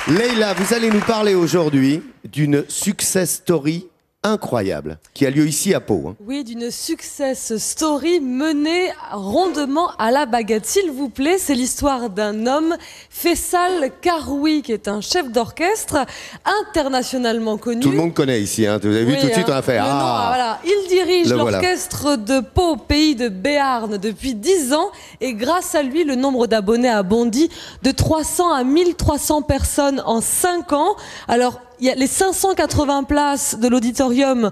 Leïla, vous allez nous parler aujourd'hui d'une success story incroyable qui a lieu ici à Pau. Hein. Oui, d'une success story menée rondement à la baguette. S'il vous plaît, c'est l'histoire d'un homme, Faisal Karoui, qui est un chef d'orchestre internationalement connu. Tout le monde connaît ici, hein. Vous avez vu Oui, tout de suite, on a fait voilà. Il dirige l'orchestre de Pau, pays de Béarn, depuis 10 ans. Et grâce à lui, le nombre d'abonnés a bondi de 300 à 1300 personnes en 5 ans. Alors, il y a les 580 places de l'auditorium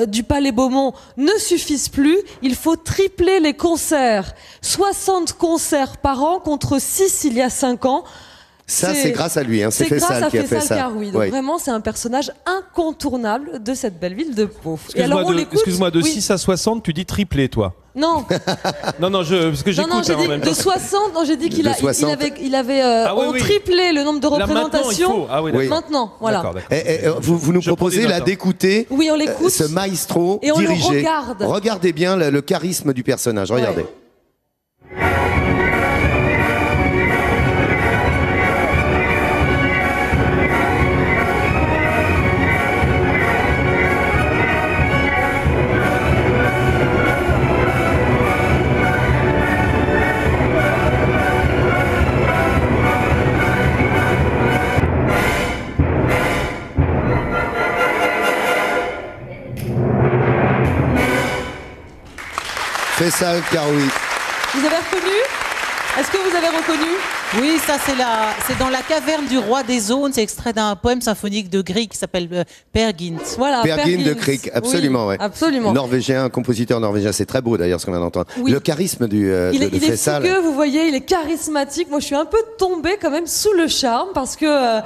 du Palais Beaumont ne suffisent plus. Il faut tripler les concerts. 60 concerts par an contre 6 il y a 5 ans. Ça, c'est grâce à lui, hein. C'est Faisal qui a fait ça. Karoui. Donc vraiment, c'est un personnage incontournable de cette belle ville de Pau. Excuse-moi, de 6 à 60, tu dis triplé, toi? Non. non, parce que j'écoute en même temps. De 60, non, j'ai dit qu'il avait triplé le nombre de représentations. Maintenant, voilà. Vous nous proposez là d'écouter ce maestro et on dirigé. le regarde. Regardez bien le charisme du personnage, regardez. Ouais. Faisal Karoui. Vous avez reconnu? Est-ce que vous avez reconnu? Oui, ça c'est dans la caverne du roi des zones. C'est extrait d'un poème symphonique de Grieg qui s'appelle Per Gynt. Voilà, Per Gynt de Grieg, absolument, oui, ouais. Absolument. Norvégien, un compositeur norvégien, c'est très beau d'ailleurs ce qu'on vient d'entendre. Oui. Le charisme de Faisal. Il est fougueux, vous voyez, il est charismatique. Moi, je suis un peu tombée quand même sous le charme parce que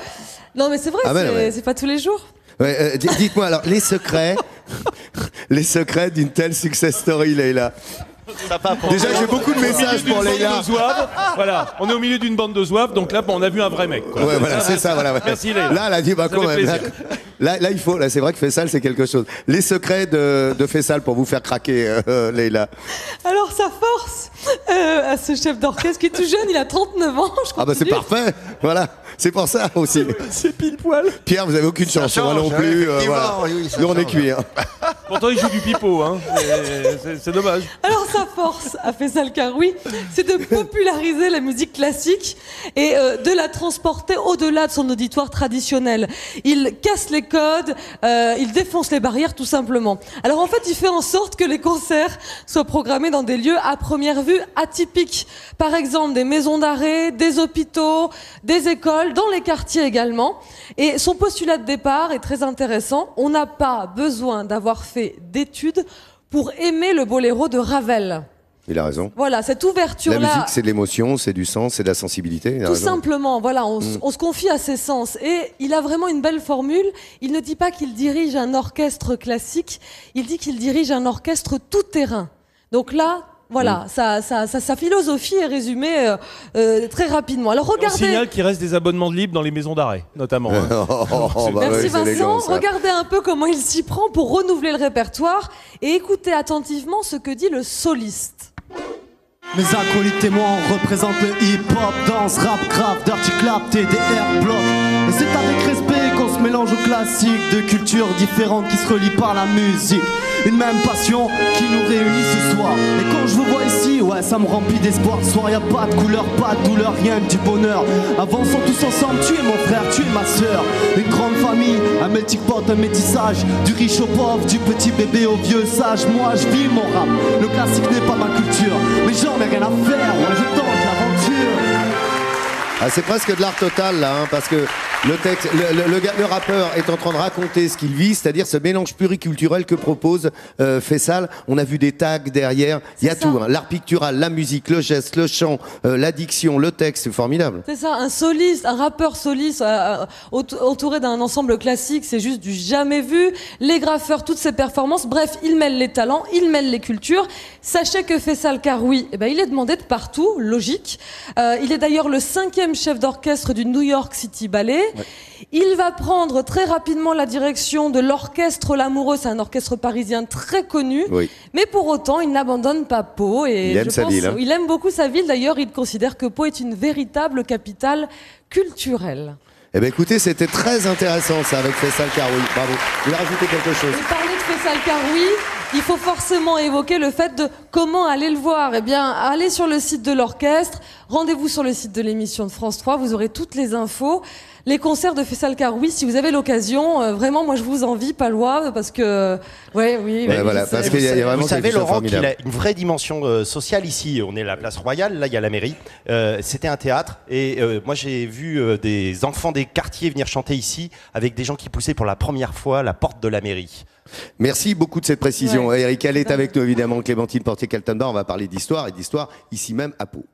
non, mais c'est vrai, c'est pas tous les jours. Ouais, dites-moi alors les secrets d'une telle success story, Leïla. Déjà, j'ai beaucoup de messages pour Leïla. Voilà, on est au milieu d'une bande de zouaves, donc là, on a vu un vrai mec. Quoi. Ouais, voilà, c'est ça. Voilà. Merci, Leïla. Là, elle a dit, bah quand même. Là, il faut. Là, c'est vrai que Faisal, c'est quelque chose. Les secrets de Faisal pour vous faire craquer, Leïla. Alors, sa force à ce chef d'orchestre qui est tout jeune, il a 39 ans. Ah bah c'est parfait. Voilà. C'est pour ça aussi. C'est pile poil. Pierre, vous avez aucune chance, moi non plus. Voilà. Nous, on est cuit. Hein. Pourtant, il joue du pipeau. Hein. C'est dommage. Alors, sa force à Faisal Karoui, c'est de populariser la musique classique et de la transporter au-delà de son auditoire traditionnel. Il casse les codes, il défonce les barrières, tout simplement. Alors, en fait, il fait en sorte que les concerts soient programmés dans des lieux à première vue atypiques. Par exemple, des maisons d'arrêt, des hôpitaux, des écoles, dans les quartiers également. Et son postulat de départ est très intéressant. On n'a pas besoin d'avoir fait d'études pour aimer le boléro de Ravel. Il a raison. Voilà, cette ouverture-là. La musique, c'est de l'émotion, c'est du sens, c'est de la sensibilité. Tout simplement, voilà, on se confie à ses sens. Et il a vraiment une belle formule. Il ne dit pas qu'il dirige un orchestre classique, il dit qu'il dirige un orchestre tout-terrain. Donc là, voilà, sa philosophie est résumée très rapidement. Alors regardez. On signale qu'il reste des abonnements de libres dans les maisons d'arrêt, notamment. Hein. Merci Vincent. Regardez un peu comment il s'y prend pour renouveler le répertoire et écoutez attentivement ce que dit le soliste. Mes acolytes et moi on représente le hip-hop, danse, rap, grave, dirty clap, TDR, bloc. Et c'est avec respect qu'on se mélange aux classiques de cultures différentes qui se relient par la musique. Une même passion qui nous réunit ce soir. Et quand je vous vois ici, ouais, ça me remplit d'espoir. Ce soir, y a pas de couleur, pas de douleur, rien que du bonheur. Avançons tous ensemble, tu es mon frère, tu es ma sœur. Une grande famille, un melting pot, un métissage. Du riche au pauvre, du petit bébé au vieux sage. Moi, je vis mon rap, le classique n'est pas ma culture. Mais j'en ai rien à faire, moi je tente l'aventure. Ah, c'est presque de l'art total là, hein, parce que le rappeur est en train de raconter ce qu'il vit, c'est-à-dire ce mélange pluriculturel que propose Faisal. On a vu des tags derrière, il y a tout, hein, l'art pictural, la musique, le geste, le chant, l'addiction, le texte, c'est formidable. C'est ça, un soliste, un rappeur soliste entouré d'un ensemble classique, c'est juste du jamais vu. Les graffeurs, toutes ces performances, bref, il mêle les talents, il mêle les cultures. Sachez que Faisal Karoui, il est demandé de partout, logique. Il est d'ailleurs le 5e chef d'orchestre du New York City Ballet. Ouais. Il va prendre très rapidement la direction de l'orchestre L'Amoureux, c'est un orchestre parisien très connu, mais pour autant il n'abandonne pas Pau et il aime sa ville. Hein. Il aime beaucoup sa ville, d'ailleurs il considère que Pau est une véritable capitale culturelle. Eh bien écoutez, c'était très intéressant ça avec Faisal Karoui. Bravo. Vous voulez rajouter quelque chose? Et parler de Faisal Karoui, il faut forcément évoquer le fait de comment aller le voir. Eh bien, allez sur le site de l'orchestre, rendez-vous sur le site de l'émission de France 3, vous aurez toutes les infos. Les concerts de Faisal Karoui, si vous avez l'occasion, vraiment, moi je vous envie, Palois, parce que, oui. Voilà, parce qu'il y a vraiment vous savez, quelque chose de Laurent, qu'il formidable. a une vraie dimension sociale ici. On est à la place Royale, là il y a la mairie. C'était un théâtre et moi j'ai vu des enfants des quartiers venir chanter ici avec des gens qui poussaient pour la première fois la porte de la mairie. Merci beaucoup de cette précision. Ouais. Eric, elle est avec nous évidemment, Clémentine Portier-Kaltenbach. On va parler d'histoire et d'histoire ici même à Pau.